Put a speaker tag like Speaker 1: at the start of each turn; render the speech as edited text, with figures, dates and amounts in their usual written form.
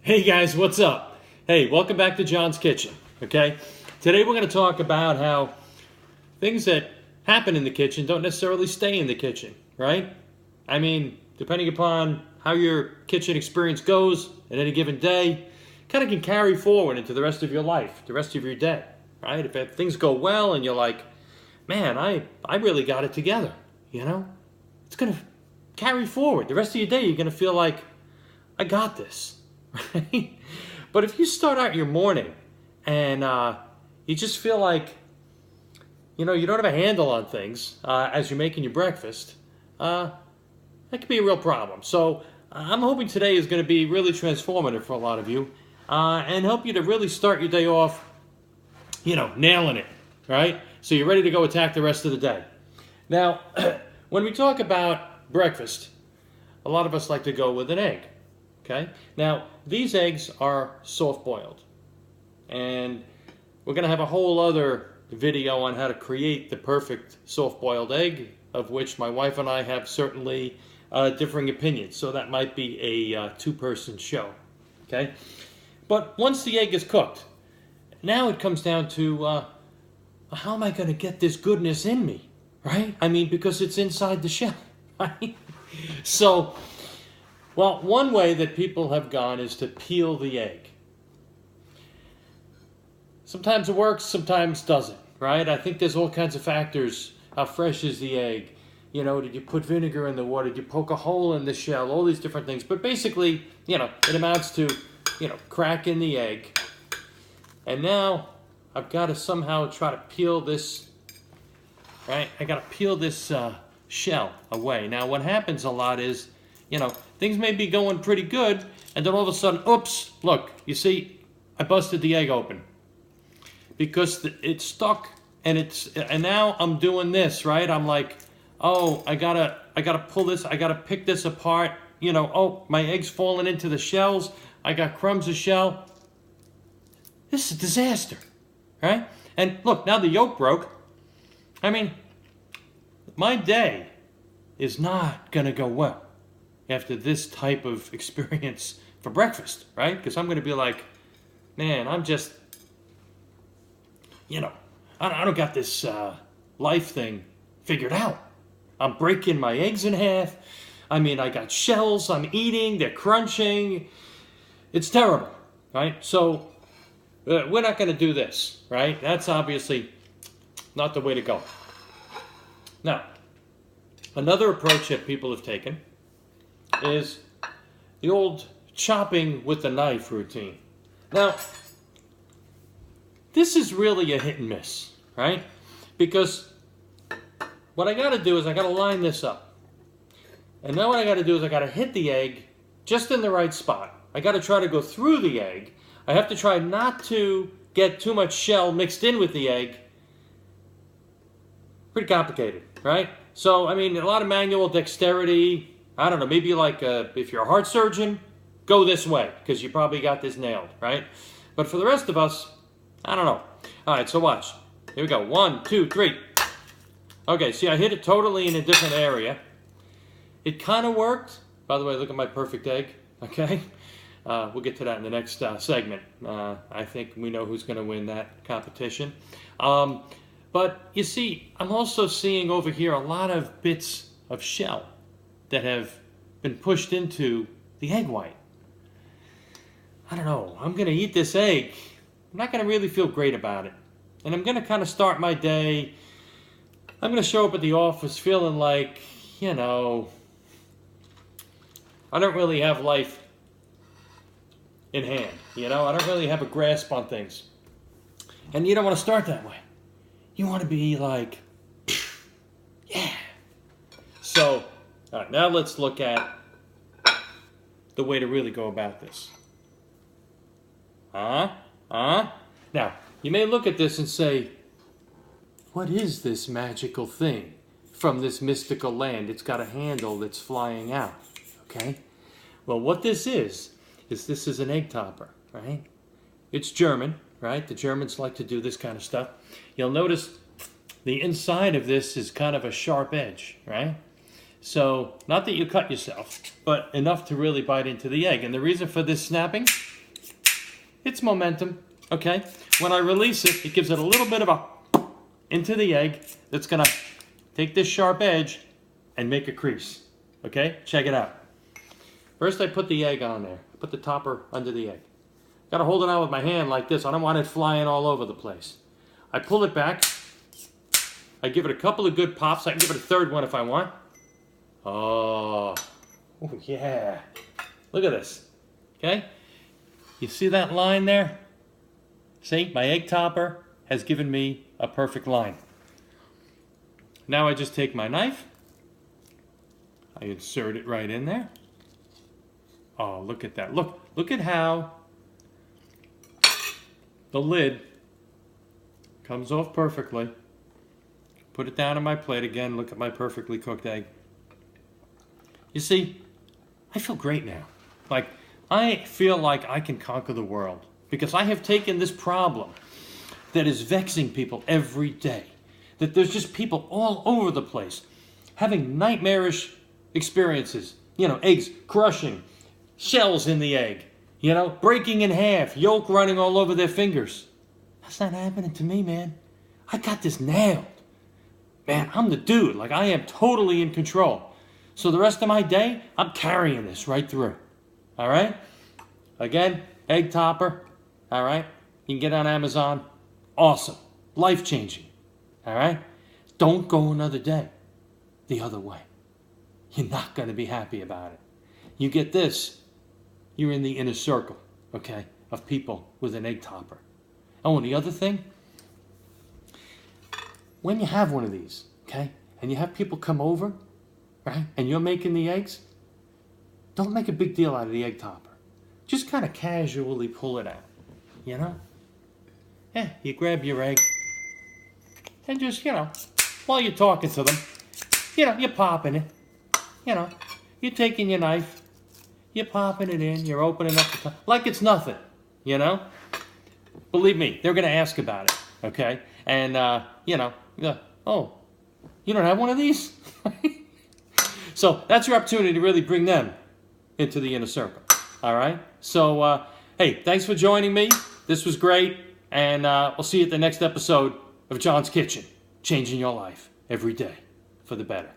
Speaker 1: Hey guys, what's up? Hey, welcome back to John's Kitchen, okay? Today we're going to talk about how things that happen in the kitchen don't necessarily stay in the kitchen, right? I mean, depending upon how your kitchen experience goes at any given day, kind of can carry forward into the rest of your life, the rest of your day, right? If things go well and you're like, man, I really got it together, you know? It's going to carry forward. The rest of your day, you're going to feel like, I got this. Right? But if you start out your morning and you just feel like, you don't have a handle on things as you're making your breakfast, that could be a real problem. So I'm hoping today is going to be really transformative for a lot of you and help you to really start your day off, nailing it, right? So you're ready to go attack the rest of the day. Now, when we talk about breakfast, a lot of us like to go with an egg. Okay. Now, these eggs are soft-boiled, and we're going to have a whole other video on how to create the perfect soft-boiled egg, of which my wife and I have certainly differing opinions, so that might be a two-person show. Okay. But once the egg is cooked, now it comes down to how am I going to get this goodness in me, right? I mean, because it's inside the shell, right? So, well, one way that people have gone is to peel the egg. Sometimes it works, sometimes doesn't, right? I think there's all kinds of factors. How fresh is the egg? Did you put vinegar in the water? Did you poke a hole in the shell? All these different things. But basically, it amounts to, cracking the egg. And now I've got to somehow try to peel this, right? I got to peel this shell away. Now, what happens a lot is, things may be going pretty good, and then all of a sudden, oops, look, you see, I busted the egg open. Because it's stuck, and now I'm doing this, right? I'm like, oh, I gotta pull this, I gotta pick this apart, oh, my egg's falling into the shells, I got crumbs of shell. This is a disaster, right? And look, now the yolk broke. I mean, my day is not gonna go well after this type of experience for breakfast, right? Because I'm going to be like, man, I'm just, I don't got this life thing figured out. I'm breaking my eggs in half. I mean, I got shells I'm eating. They're crunching. It's terrible, right? So we're not going to do this, right? That's obviously not the way to go. Now, another approach that people have taken is the old chopping with the knife routine. Now, this is really a hit and miss, right? Because what I got to do is I got to line this up. And now what I got to do is I got to hit the egg just in the right spot. I got to try to go through the egg. I have to try not to get too much shell mixed in with the egg. Pretty complicated, right? So, I mean, a lot of manual dexterity. I don't know, maybe like if you're a heart surgeon, go this way, because you probably got this nailed, right? But for the rest of us, I don't know. All right, so watch. Here we go. 1, 2, 3. Okay, see, I hit it totally in a different area. It kind of worked. By the way, look at my perfect egg, okay? We'll get to that in the next segment. I think we know who's going to win that competition. But you see, I'm also seeing over here a lot of bits of shell that have been pushed into the egg white. I don't know. I'm going to eat this egg. I'm not going to really feel great about it. And I'm going to kind of start my day. I'm going to show up at the office feeling like, I don't really have life in hand. I don't really have a grasp on things. And you don't want to start that way. You want to be like, yeah. So, all right, now let's look at the way to really go about this. Now, you may look at this and say, what is this magical thing from this mystical land? It's got a handle that's flying out, okay? Well, what this is this is an egg topper, right? It's German, right? The Germans like to do this kind of stuff. You'll notice the inside of this is kind of a sharp edge, right? So, not that you cut yourself, but enough to really bite into the egg. And the reason for this snapping It's momentum, okay? When I release it, it gives it a little bit of a into the egg that's gonna take this sharp edge and make a crease, okay? Check it out. First I put the egg on there. I put the topper under the egg. Gotta hold it on with my hand like this. I don't want it flying all over the place. I pull it back. I give it a couple of good pops. I can give it a third one if I want. Oh yeah. Look at this, okay? You see that line there? See, my egg topper has given me a perfect line. Now I just take my knife. I insert it right in there. Oh, look at that. Look at how the lid comes off perfectly. Put it down on my plate again. Look at my perfectly cooked egg. You see, I feel great now. Like, I feel like I can conquer the world because I have taken this problem that is vexing people every day. That there's just people all over the place having nightmarish experiences. You know, eggs crushing, shells in the egg, you know, breaking in half, yolk running all over their fingers. That's not happening to me, man. I got this nailed. Man, I'm the dude. Like, I am totally in control. So the rest of my day, I'm carrying this right through. All right? Again, egg topper. All right? You can get on Amazon. Awesome. Life-changing. All right? Don't go another day the other way. You're not going to be happy about it. You get this, you're in the inner circle, okay, of people with an egg topper. Oh, and the other thing, when you have one of these, okay, and you have people come over, right, and you're making the eggs, don't make a big deal out of the egg topper. Just kind of casually pull it out, you know? Yeah, you grab your egg and just, you know, while you're talking to them, you know, you're popping it, you know, you're taking your knife, you're popping it in, you're opening up the top, like it's nothing, you know? Believe me, they're going to ask about it, okay? And, you know, oh, you don't have one of these? So that's your opportunity to really bring them into the inner circle, all right? So, hey, thanks for joining me. This was great, and we'll see you at the next episode of John's Kitchen, changing your life every day for the better.